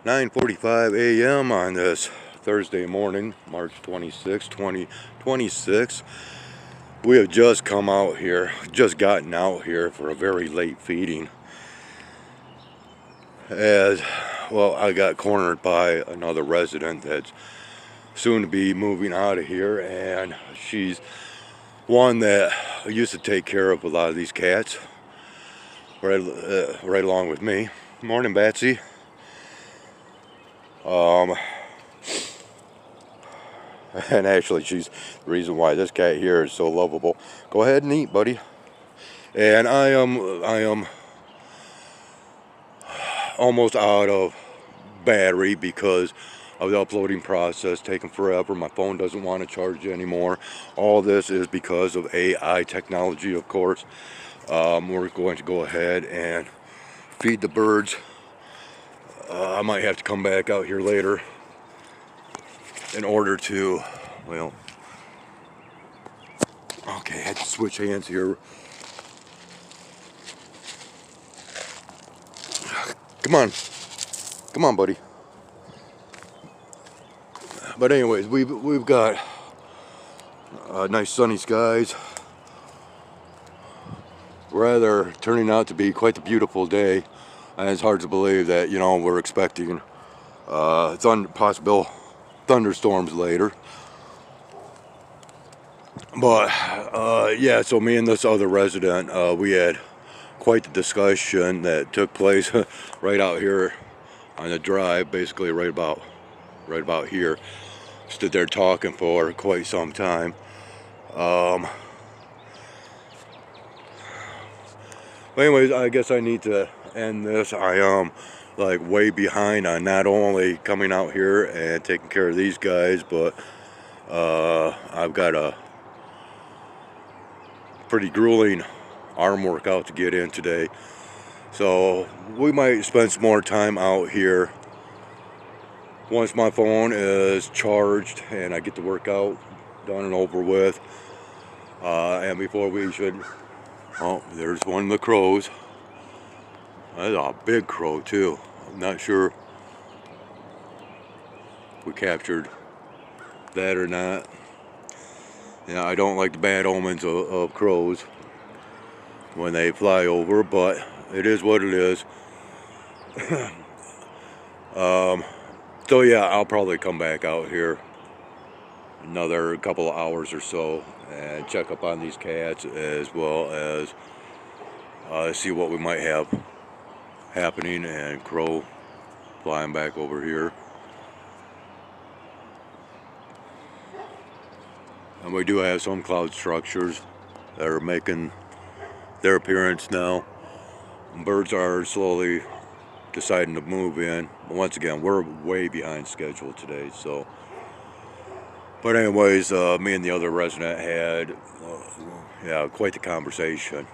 9:45 a.m. on this Thursday morning, March 26, 2026. We have just come out here, just gotten out here for a very late feeding. As well, I got cornered by another resident that's soon to be moving out of here, and she's one that used to take care of a lot of these cats, right along with me. Morning, Batsy. And actually, she's the reason why this cat here is so lovable. Go ahead and eat, buddy. And I am almost out of battery because of the uploading process taking forever. My phone doesn't want to charge anymore. All this is because of AI technology, of course. We're going to go ahead and feed the birds. I might have to come back out here later in order to, well, okay, I had to switch hands here. Come on, buddy. But anyways, we've got nice sunny skies. Rather turning out to be quite a beautiful day, and it's hard to believe that we're expecting possible thunderstorms later. But yeah, so me and this other resident, we had quite the discussion that took place right out here on the drive, basically right about here. Stood there talking for quite some time. But anyways, I guess I need to end this. I am like way behind on not only coming out here and taking care of these guys, but I've got a pretty grueling arm workout to get in today. So we might spend some more time out here once my phone is charged and I get the workout done and over with. And before we should, oh, there's one of the crows. That's a big crow too. I'm not sure if we captured that or not. Yeah, I don't like the bad omens of crows when they fly over, but it is what it is. So yeah, I'll probably come back out here another couple of hours or so and check up on these cats, as well as see what we might have happening, and crow flying back over here. And we do have some cloud structures that are making their appearance now. Birds are slowly deciding to move in. Once again, we're way behind schedule today, so. But anyways, me and the other resident had, yeah, quite the conversation.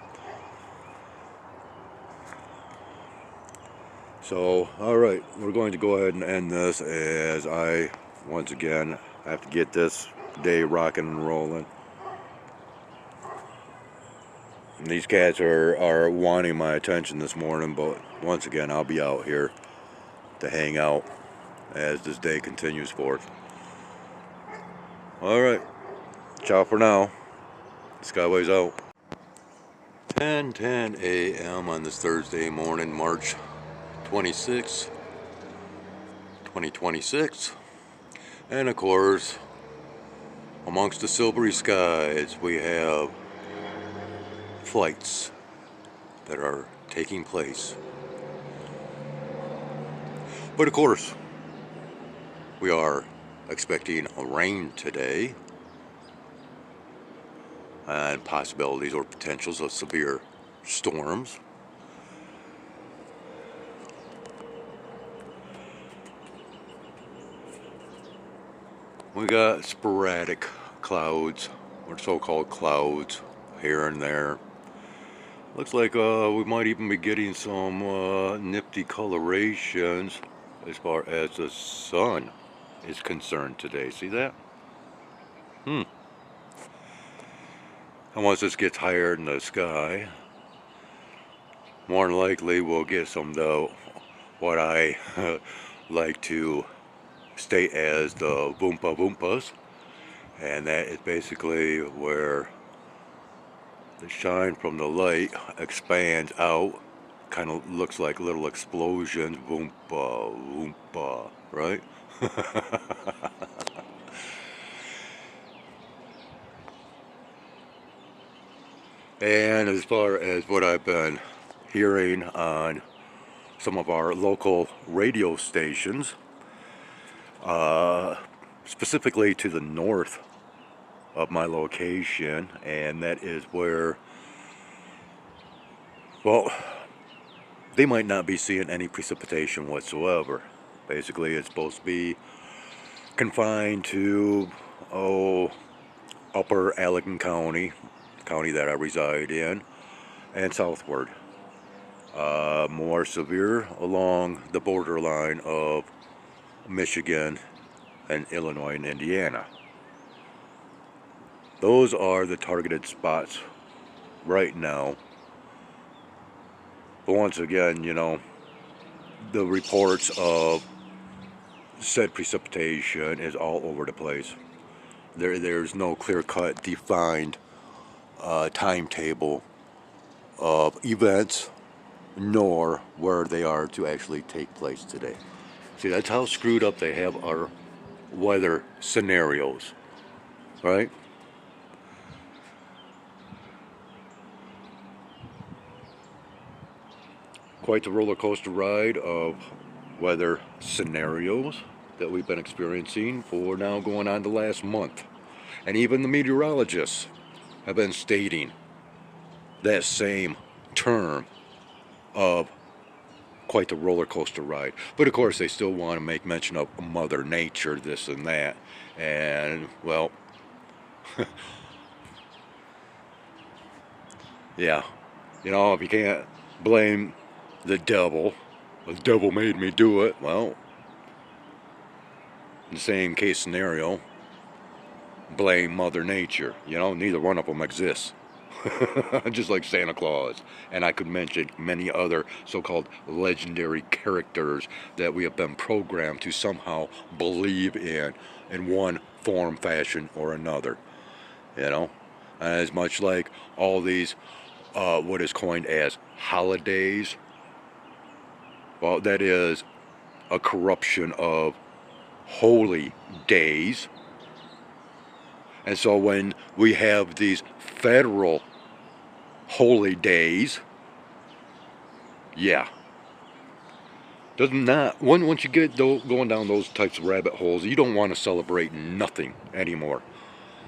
So, all right, we're going to go ahead and end this, as I, once again, have to get this day rocking and rolling. And these cats are wanting my attention this morning, but once again, I'll be out here to hang out as this day continues forth. All right, ciao for now. Skyways out. 10:10 a.m. on this Thursday morning, March 26, 2026. And of course, amongst the silvery skies, we have flights that are taking place. But of course, we are expecting a rain today, and possibilities or potentials of severe storms. We got sporadic clouds, or so-called clouds, here and there. Looks like we might even be getting some nifty colorations as far as the sun is concerned today. See that? And once this gets higher in the sky, more than likely we'll get some, though, what I like to state as the Voompa Voompas, and that is basically where the shine from the light expands out, kind of looks like little explosions, Voompa Voompa, right? And as far as what I've been hearing on some of our local radio stations, specifically to the north of my location, and that is where, well, they might not be seeing any precipitation whatsoever. Basically, it's supposed to be confined to, upper Allegan County, county that I reside in, and southward. More severe along the borderline of Michigan and Illinois and Indiana. Those are the targeted spots right now. But once again, you know, the reports of said precipitation is all over the place. There's no clear-cut, defined timetable of events, nor where they are to actually take place today. See, that's how screwed up they have our weather scenarios, right? Quite the roller coaster ride of weather scenarios that we've been experiencing for now going on the last month. And even the meteorologists have been stating that same term of quite the roller coaster ride. But of course they still want to make mention of Mother Nature, this and that. And well, yeah, you know, if you can't blame the devil made me do it, well, in the same case scenario, blame Mother Nature. You know, neither one of them exists. Just like Santa Claus. And I could mention many other so-called legendary characters that we have been programmed to somehow believe in one form, fashion, or another. You know, and as much like all these, what is coined as holidays, well, that is a corruption of holy days. And so when we have these federal holy days, yeah, does not, once you get going down those types of rabbit holes, you don't want to celebrate nothing anymore.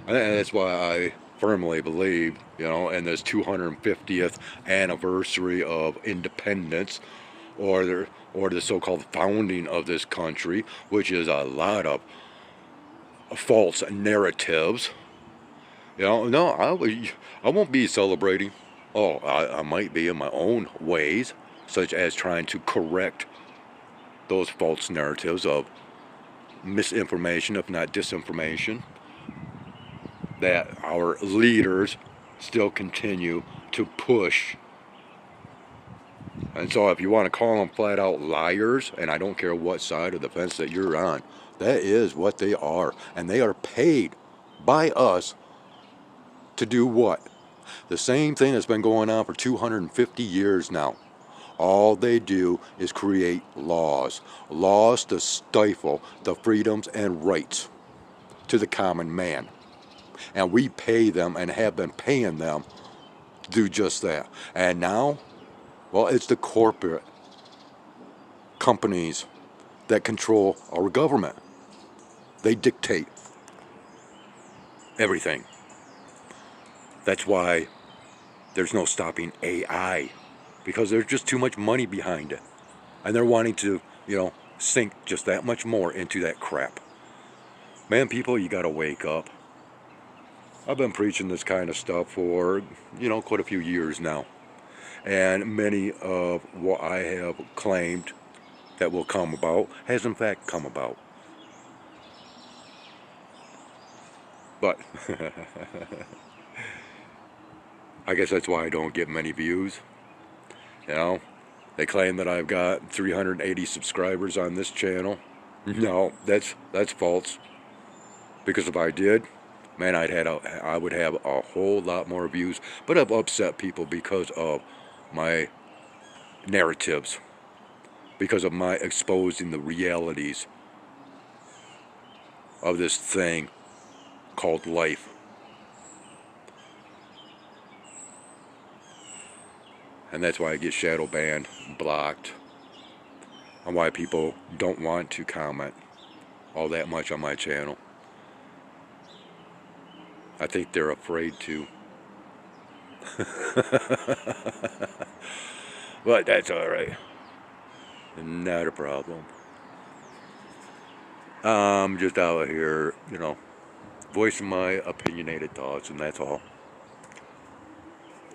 And that's why I firmly believe, you know, in this 250th anniversary of independence, or the so-called founding of this country, which is a lot of false narratives. You know, no, I won't be celebrating. Oh, I might be in my own ways, such as trying to correct those false narratives of misinformation, if not disinformation, that our leaders still continue to push. And so if you want to call them flat out liars, and I don't care what side of the fence that you're on, that is what they are. And they are paid by us to do what? The same thing that's been going on for 250 years now. All they do is create laws. Laws to stifle the freedoms and rights to the common man. And we pay them and have been paying them to do just that. And now, well, it's the corporate companies that control our government. They dictate everything. That's why there's no stopping AI, because there's just too much money behind it. And they're wanting to, you know, sink just that much more into that crap. Man, people, you gotta wake up. I've been preaching this kind of stuff for, you know, quite a few years now. And many of what I have claimed that will come about has in fact come about. But I guess that's why I don't get many views. You know, They claim that I've got 380 subscribers on this channel. No, that's false. Because if I did, man, I would have a whole lot more views. But I've upset people because of my narratives, because of my exposing the realities of this thing called life. And that's why I get shadow banned, blocked, and why people don't want to comment all that much on my channel. I think they're afraid to. But that's alright. Not a problem. I'm just out here, you know, voicing my opinionated thoughts, and that's all.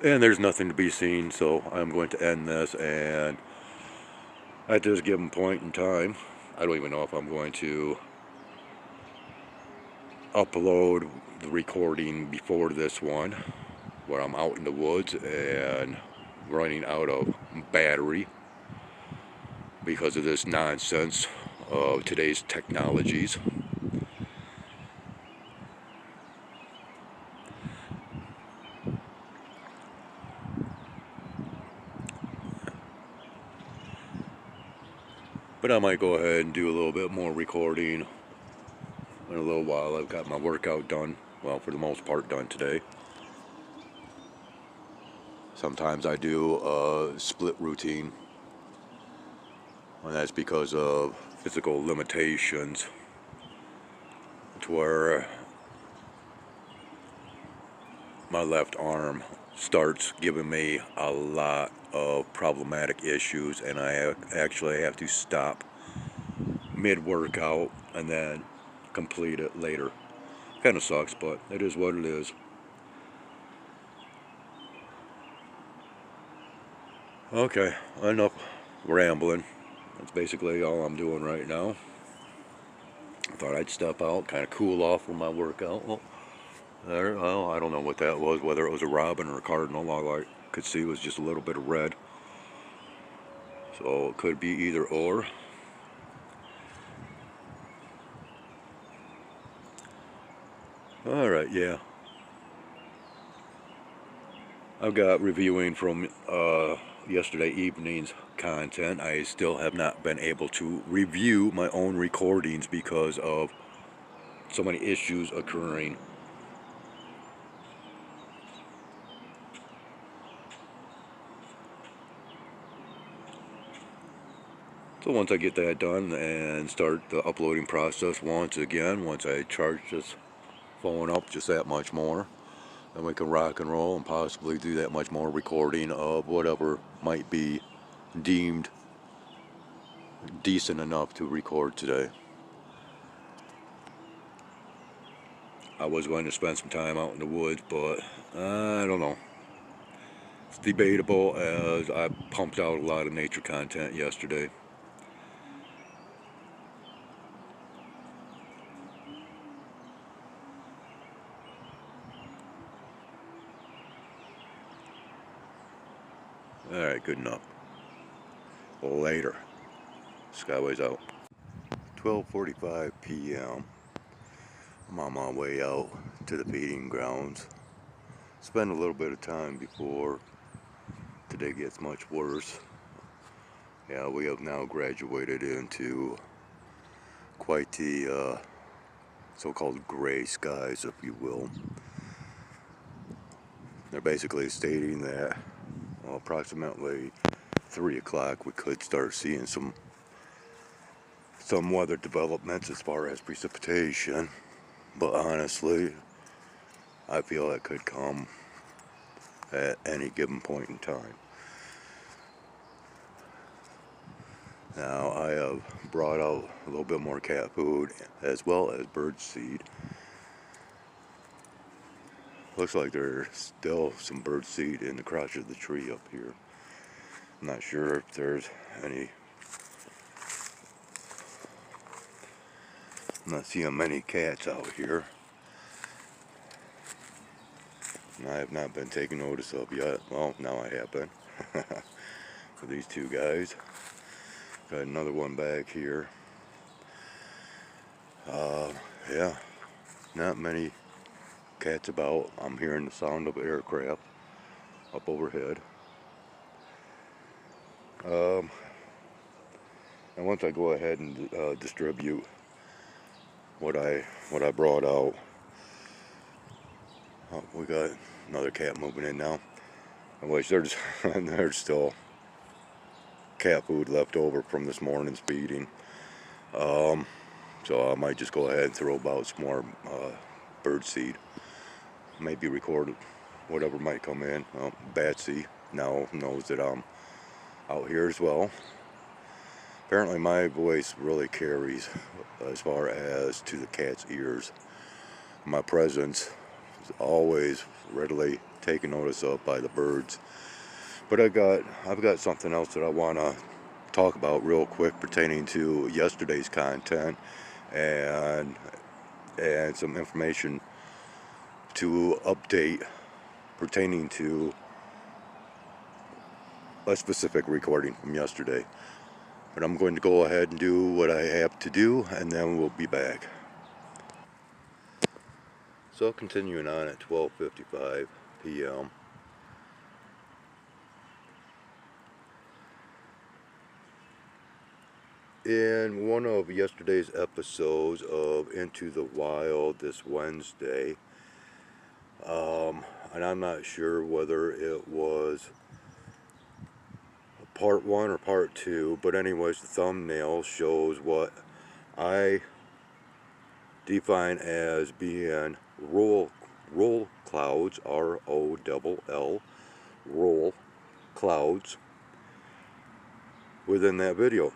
And there's nothing to be seen, so I'm going to end this, and at this given point in time, I don't even know if I'm going to upload the recording before this one, where I'm out in the woods and running out of battery because of this nonsense of today's technologies. But I might go ahead and do a little bit more recording in a little while. I've got my workout done, well, for the most part done today. Sometimes I do a split routine, and that's because of physical limitations, to where my left arm starts giving me a lot of problematic issues, and I actually have to stop mid-workout and then complete it later. Kind of sucks, but it is what it is. Okay, enough rambling. That's basically all I'm doing right now. I thought I'd step out, kind of cool off from my workout. Well, I don't know what that was, whether it was a robin or a cardinal. All I could see was just a little bit of red. So it could be either or. Alright, yeah. I've got reviewing from yesterday evening's content. I still have not been able to review my own recordings because of so many issues occurring. So once I get that done and start the uploading process once again, once I charge this phone up just that much more, then we can rock and roll and possibly do that much more recording of whatever might be deemed decent enough to record today. I was going to spend some time out in the woods, but I don't know. It's debatable, as I pumped out a lot of nature content yesterday. Alright, good enough. Later. Skyway's out. 12:45 p.m. I'm on my way out to the feeding grounds. Spend a little bit of time before today gets much worse. Yeah, we have now graduated into quite the so-called gray skies, if you will. They're basically stating that, well, approximately 3 o'clock we could start seeing some weather developments as far as precipitation, but honestly I feel it could come at any given point in time. Now I have brought out a little bit more cat food as well as bird seed. Looks like there's still some bird seed in the crotch of the tree up here. I'm not sure if there's any. I'm not seeing many cats out here. And I have not been taking notice of yet. Well, now I have been. for these two guys. Got another one back here. Yeah, not many cats about. I'm hearing the sound of aircraft up overhead. And once I go ahead and distribute what I brought out, we got another cat moving in now. I wish there's still cat food left over from this morning's feeding. So I might just go ahead and throw about some more bird seed. Maybe record whatever might come in. Batsy now knows that I'm out here as well. Apparently my voice really carries as far as to the cat's ears. My presence is always readily taken notice of by the birds. But I've got something else that I want to talk about real quick pertaining to yesterday's content and some information to update pertaining to a specific recording from yesterday. But I'm going to go ahead and do what I have to do, and then we'll be back. So continuing on at 12:55 p.m. In one of yesterday's episodes of Into the Wild this Wednesday, and I'm not sure whether it was part 1 or part 2, but anyways, the thumbnail shows what I define as being roll clouds, R-O-L-L, roll clouds within that video.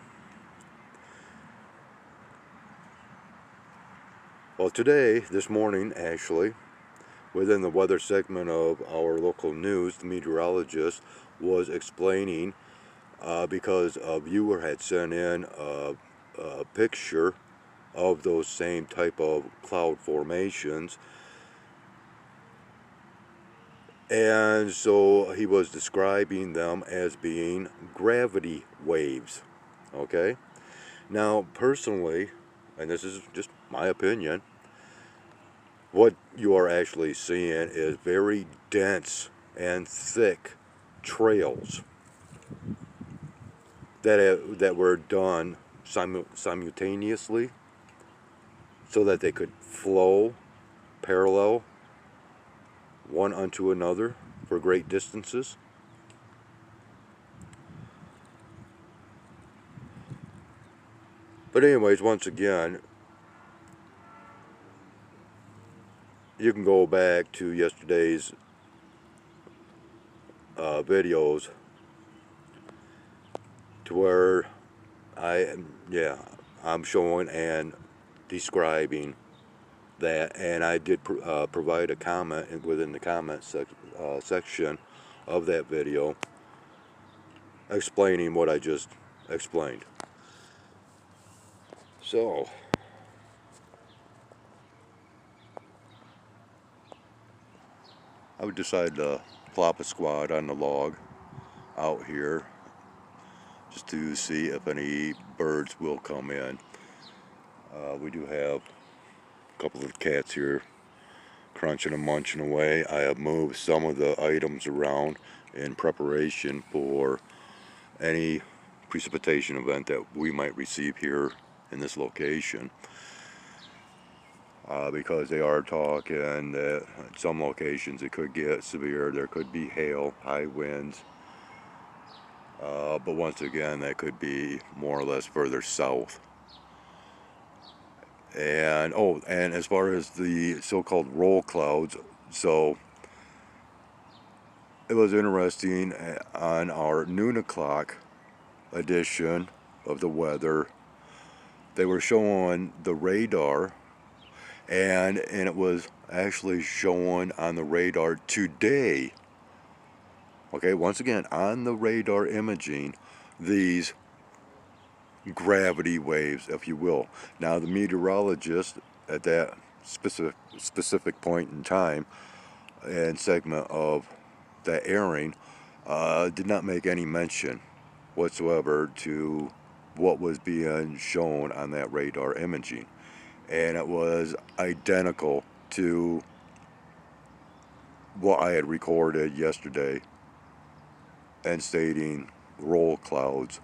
Well, today, this morning actually, within the weather segment of our local news, the meteorologist was explaining, because a viewer had sent in a picture of those same type of cloud formations, and so he was describing them as being gravity waves. Okay, now personally, and this is just my opinion, what you are actually seeing is very dense and thick trails that were done simultaneously so that they could flow parallel one unto another for great distances. But anyways, once again, you can go back to yesterday's videos to where I'm showing and describing that, and I did provide a comment within the comment section of that video explaining what I just explained. So I would decide to plop a squad on the log out here just to see if any birds will come in. We do have a couple of cats here crunching and munching away. I have moved some of the items around in preparation for any precipitation event that we might receive here in this location, because they are talking that at some locations it could get severe. There could be hail, high winds, but once again that could be more or less further south. And and as far as the so-called roll clouds, so it was interesting on our noon o'clock edition of the weather, they were showing the radar, and it was actually showing on the radar today, okay, once again on the radar imaging, these gravity waves, if you will. Now the meteorologist at that specific point in time and segment of that airing did not make any mention whatsoever to what was being shown on that radar imaging. And it was identical to what I had recorded yesterday and stating roll clouds,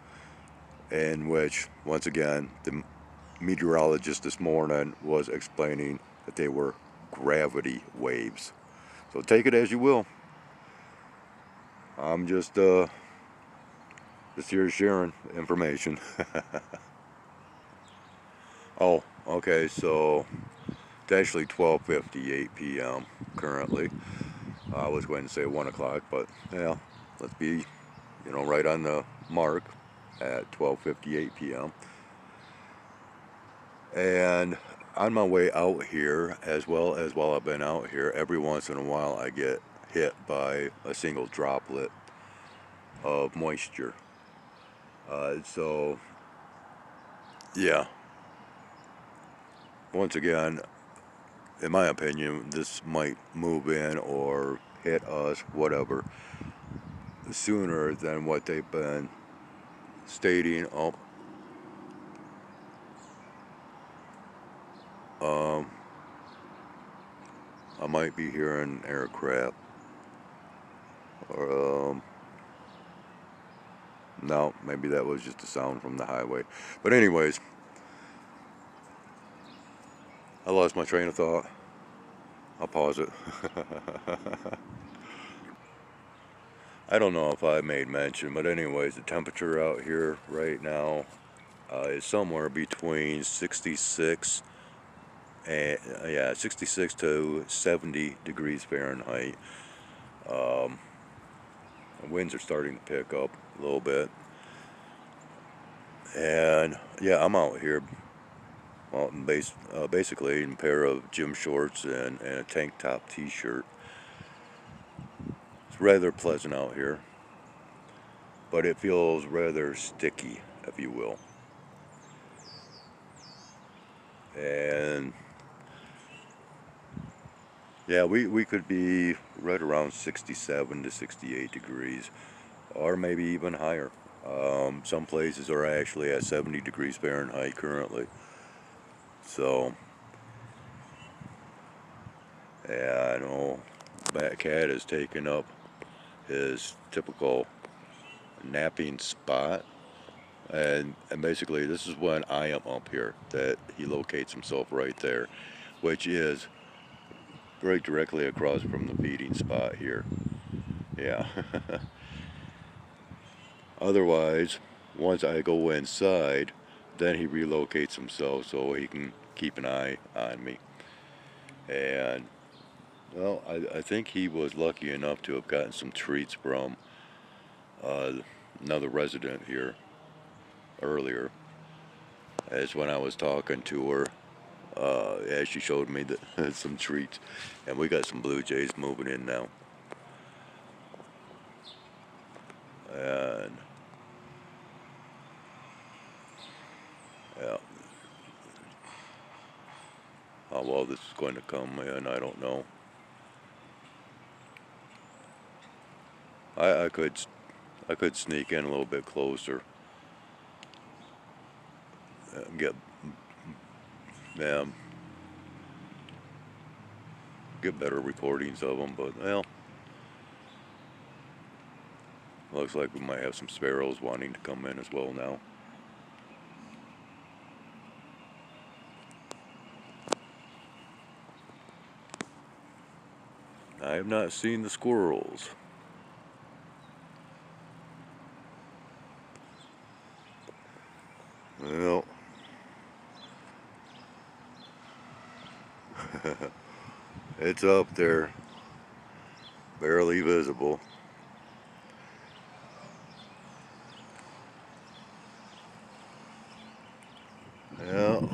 in which, once again, the meteorologist this morning was explaining that they were gravity waves. So take it as you will. I'm just here sharing information. Oh, okay, so it's actually 12:58 p.m. currently. I was going to say 1 o'clock, but yeah, let's be, right on the mark at 12:58 p.m. And on my way out here, as well as while I've been out here, every once in a while I get hit by a single droplet of moisture. So, yeah, once again, in my opinion, this might move in or hit us, whatever, sooner than what they've been stating. I might be hearing aircraft, or no, maybe that was just a sound from the highway. But anyways, I lost my train of thought. I'll pause it. I don't know if I made mention, but anyways, the temperature out here right now is somewhere between 66 and 66 to 70 degrees Fahrenheit. Winds are starting to pick up a little bit, and yeah, I'm out here. Well, basically in a pair of gym shorts and a tank top t-shirt. It's rather pleasant out here, but it feels rather sticky, if you will. And yeah, we could be right around 67 to 68 degrees, or maybe even higher. Some places are actually at 70 degrees Fahrenheit currently. So, yeah, I know Bat Cat has taken up his typical napping spot, and basically this is when I am up here that he locates himself right there, which is very directly across from the feeding spot here. Yeah. Otherwise, once I go inside, then he relocates himself so he can keep an eye on me. And well, I think he was lucky enough to have gotten some treats from another resident here earlier, as when I was talking to her, as she showed me some treats, and we got some blue jays moving in now. And yeah, how well this is going to come in, I don't know. I could sneak in a little bit closer and yeah, get better recordings of them, but well, looks like we might have some sparrows wanting to come in as well now. I have not seen the squirrels. Well, it's up there, barely visible. Yeah,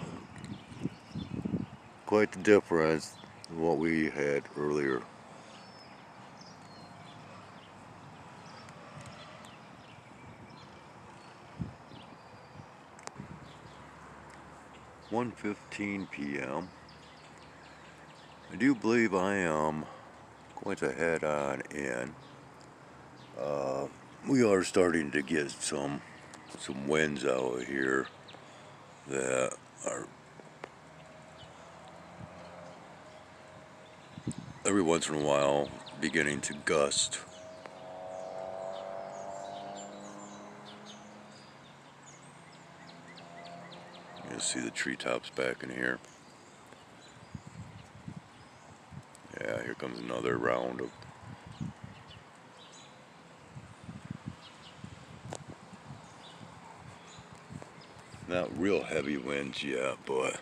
quite the difference than what we had earlier. "1:15 p.m. I do believe I am going to head on in. we are starting to get some winds out here that are every once in a while beginning to gust. You can see the treetops back in here. Yeah, here comes another round of not real heavy winds yet, but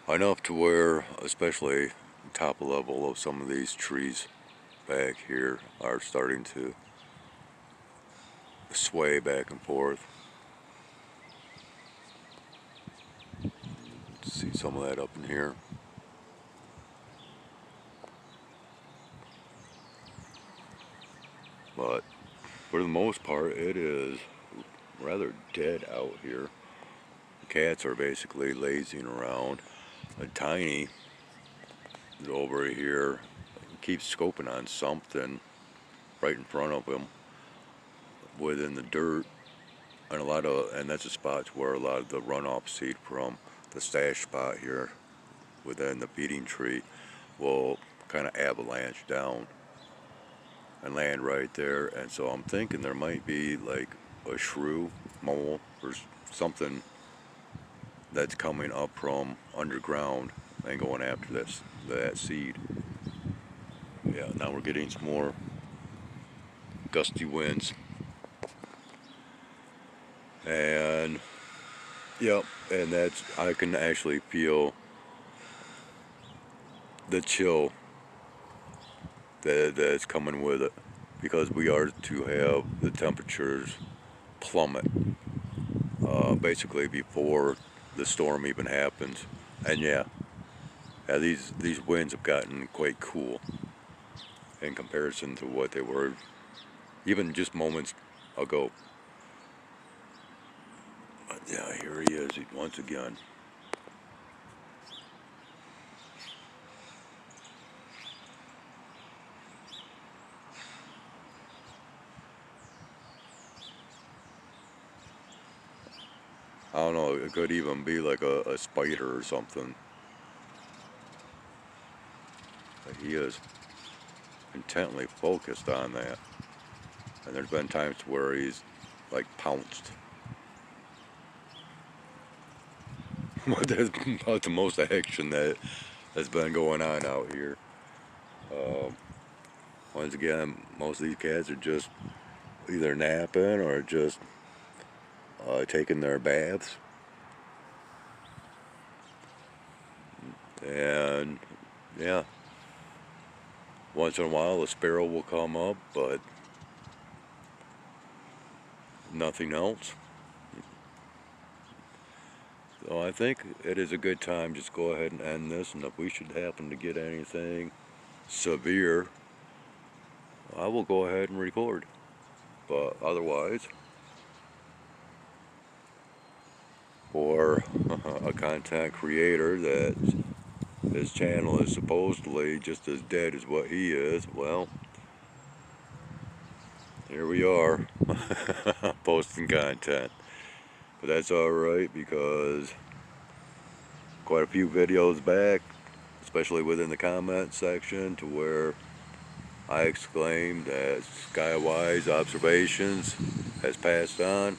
enough to where, especially top level of some of these trees back here are starting to sway back and forth. See some of that up in here. But for the most part, it is rather dead out here. Cats are basically lazing around. A Tiny is over here, keeps scoping on something right in front of him within the dirt, and that's a spot where a lot of the runoff seed from the stash spot here within the feeding tree will kind of avalanche down and land right there. And so I'm thinking there might be like a shrew, mole, or something that's coming up from underground and going after that seed. Yeah, now we're getting some more gusty winds. And yep, and I can actually feel the chill that's coming with it, because we are to have the temperatures plummet basically before the storm even happens. And yeah, these winds have gotten quite cool in comparison to what they were even just moments ago. But yeah, here he is once again. I don't know, it could even be like a spider or something. But he is intently focused on that. And there's been times where he's like pounced. That's about the most action that's been going on out here. Once again, most of these cats are just either napping or just taking their baths. And yeah, once in a while a sparrow will come up, but nothing else. So I think it is a good time just go ahead and end this, and if we should happen to get anything severe, I will go ahead and record. But otherwise, for a content creator that his channel is supposedly just as dead as what he is, well, here we are posting content. But that's alright, because quite a few videos back, especially within the comment section, to where I exclaimed that Skywise Observations has passed on.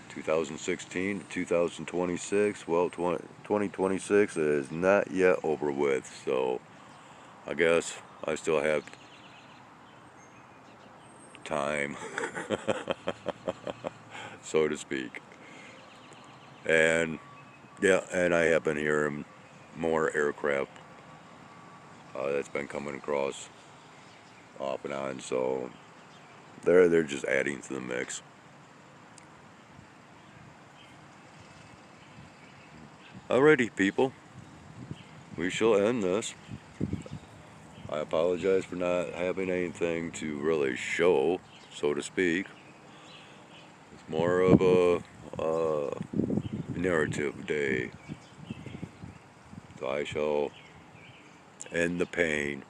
2016 to 2026. Well, 2026 is not yet over with, so I guess I still have time, so to speak. And yeah, and I have been hearing more aircraft that's been coming across off and on, so they're just adding to the mix. Alrighty, people, we shall end this. I apologize for not having anything to really show, so to speak. It's more of a narrative day. So I shall end the pain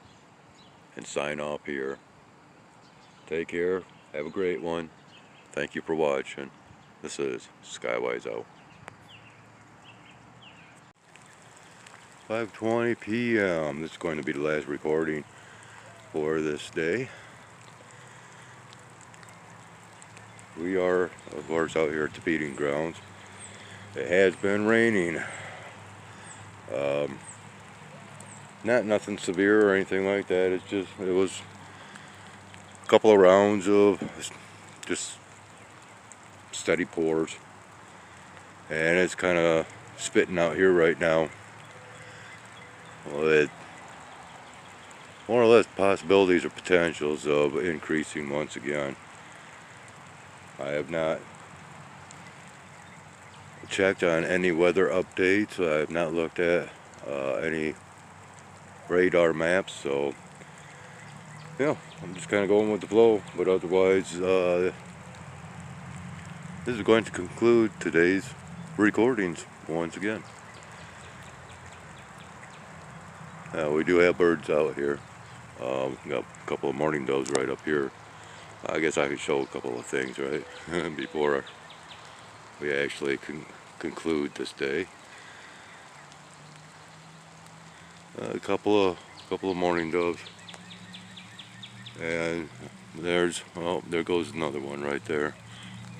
and sign off here. Take care. Have a great one. Thank you for watching. This is Skywise out. 5:20 p.m. This is going to be the last recording for this day. We are, of course, out here at the feeding grounds. It has been raining. Not nothing severe or anything like that. It was a couple of rounds of just steady pours, and it's kind of spitting out here right now. Well, it more or less possibilities or potentials of increasing once again. I have not checked on any weather updates. I have not looked at any radar maps, so yeah, I'm just kind of going with the flow. But otherwise, this is going to conclude today's recordings once again. We do have birds out here. We got a couple of mourning doves right up here. I guess I could show a couple of things, right, before we actually conclude this day. A couple of mourning doves, and there goes another one right there.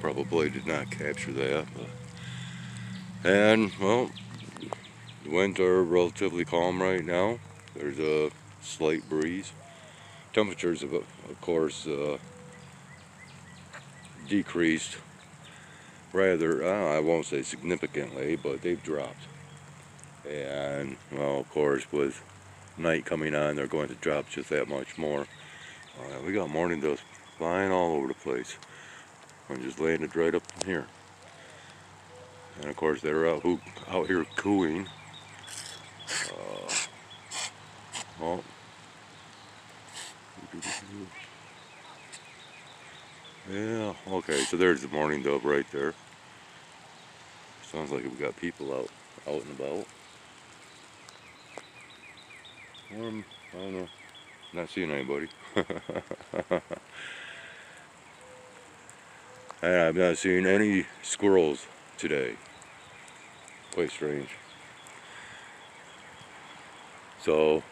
Probably did not capture that, and well, the winds are relatively calm right now. There's a slight breeze. Temperatures of course decreased rather, I won't say significantly, but they've dropped. And well, of course, with night coming on, they're going to drop just that much more. We got mourning doves flying all over the place. One just landed right up in here, and of course they're out here cooing. Well, yeah, okay, so there's the mourning dove right there. Sounds like we've got people out and about. I don't know, not seeing anybody. And I've not seen any squirrels today. Quite strange. So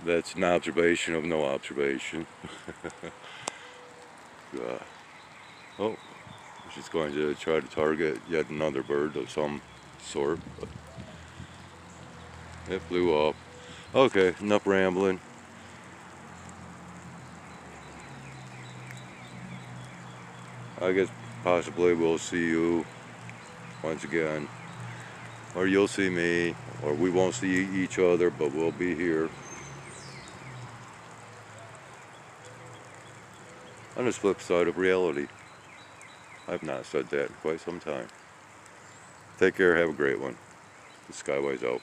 that's an observation of no observation. Oh, she's going to try to target yet another bird of some sort, but it flew off. Okay, enough rambling. I guess possibly we'll see you once again, or you'll see me, or we won't see each other, but we'll be here on this flip side of reality. I've not said that in quite some time. Take care, have a great one. The Skywise out.